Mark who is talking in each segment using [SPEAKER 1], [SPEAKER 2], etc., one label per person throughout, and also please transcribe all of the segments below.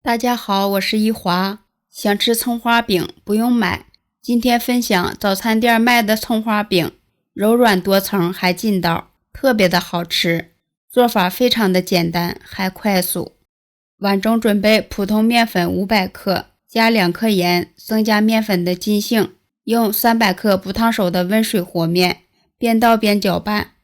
[SPEAKER 1] 大家好，我是一华。想吃葱花饼不用买，今天分享早餐店卖的葱花饼，柔软多层还劲道，特别的好吃。做法非常的简单还快速。碗中准备普通面粉500克，加2克盐，增加面粉的筋性。用300克不烫手的温水和面，边倒边搅拌。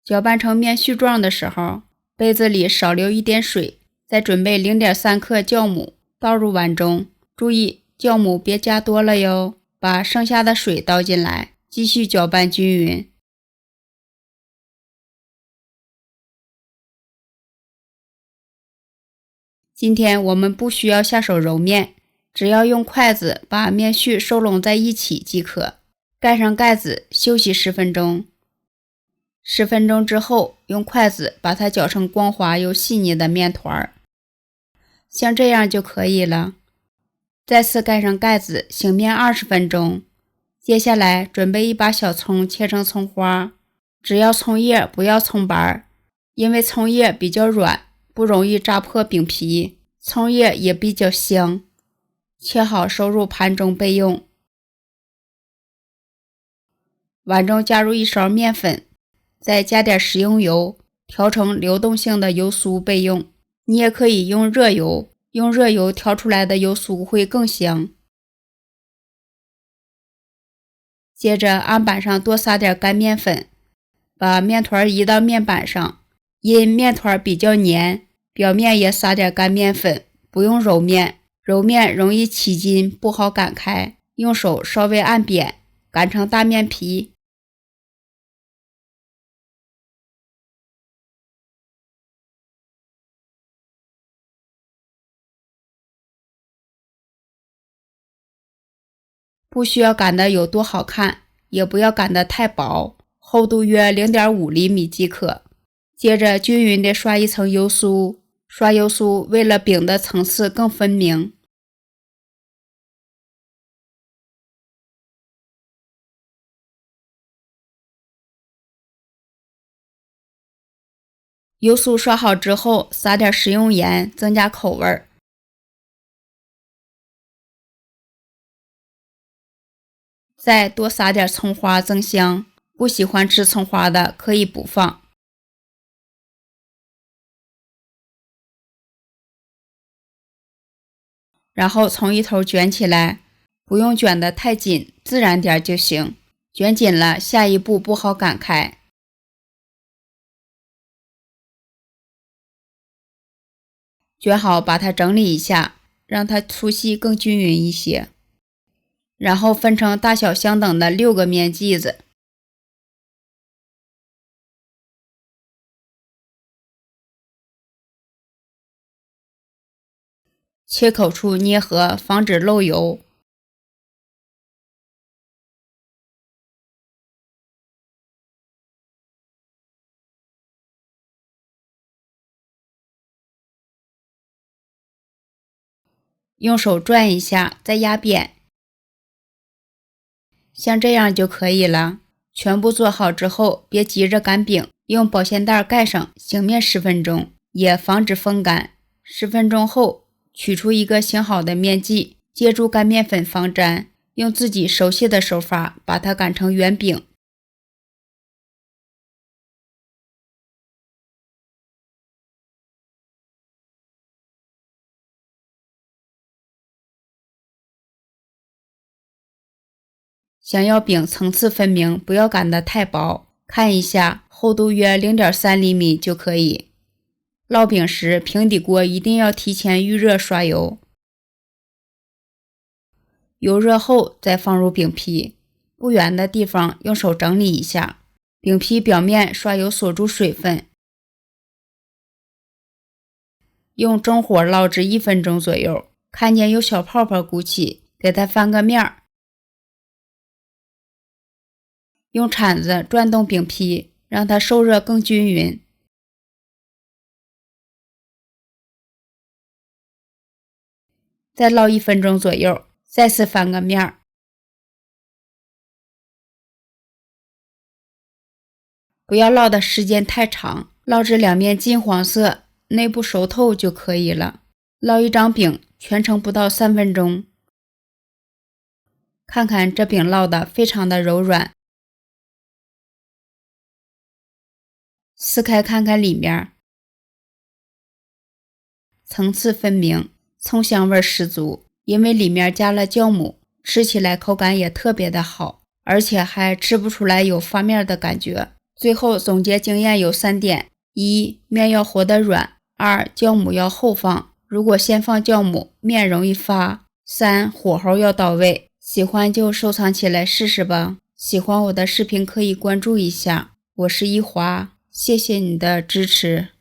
[SPEAKER 1] 搅拌成面絮状的时候，杯子里少留一点水，再准备0.3克酵母，倒入碗中。注意酵母别加多了哟，把剩下的水倒进来，继续搅拌均匀。今天我们不需要下手揉面，只要用筷子把面絮收拢在一起即可。盖上盖子，休息10分钟。10分钟之后，用筷子把它搅成光滑又细腻的面团，像这样就可以了。再次盖上盖子，醒面20分钟。接下来准备一把小葱，切成葱花，只要葱叶不要葱瓣，因为葱叶比较软，不容易扎破饼皮，葱叶也比较香。切好收入盘中备用。碗中加入1勺面粉，再加点食用油，调成流动性的油酥备用。你也可以用热油，用热油调出来的油酥会更香。接着案板上多撒点干面粉，把面团移到面板上，因面团比较黏，表面也撒点干面粉，不用揉面，揉面容易起筋，不好擀开，用手稍微按扁，擀成大面皮。不需要擀得有多好看，也不要擀得太薄，厚度约0.5厘米即可。接着均匀地刷一层油酥，刷油酥为了饼的层次更分明。油酥刷好之后，撒点食用盐，增加口味。再多撒点葱花增香，不喜欢吃葱花的可以不放。然后从一头卷起来，不用卷得太紧，自然点就行。卷紧了，下一步不好擀开。卷好把它整理一下，让它粗细更均匀一些。然后分成大小相等的6个面剂子。切口处捏合，防止漏油。用手转一下，再压扁，像这样就可以了。全部做好之后，别急着擀饼，用保鲜袋盖上，醒面10分钟，也防止风干。10分钟后，取出一个醒好的面剂，借助干面粉防粘，用自己熟悉的手法把它擀成圆饼。想要饼层次分明，不要擀得太薄，看一下厚度约0.3厘米就可以。烙饼时平底锅一定要提前预热刷油，油热后再放入饼皮，不圆的地方用手整理一下，饼皮表面刷油锁住水分，用中火烙制1分钟左右，看见有小泡泡鼓起，给它翻个面儿。用铲子转动饼皮，让它受热更均匀。再烙1分钟左右，再次翻个面儿。不要烙的时间太长，烙至两面金黄色，内部熟透就可以了。烙一张饼全程不到3分钟。看看这饼烙的非常的柔软，撕开看看里面，层次分明，葱香味十足。因为里面加了酵母，吃起来口感也特别的好，而且还吃不出来有发面的感觉。最后总结经验有3点：一、面要和得软；二、酵母要后放，如果先放酵母，面容易发；三、火候要到位。喜欢就收藏起来试试吧。喜欢我的视频可以关注一下，我是一华，谢谢你的支持。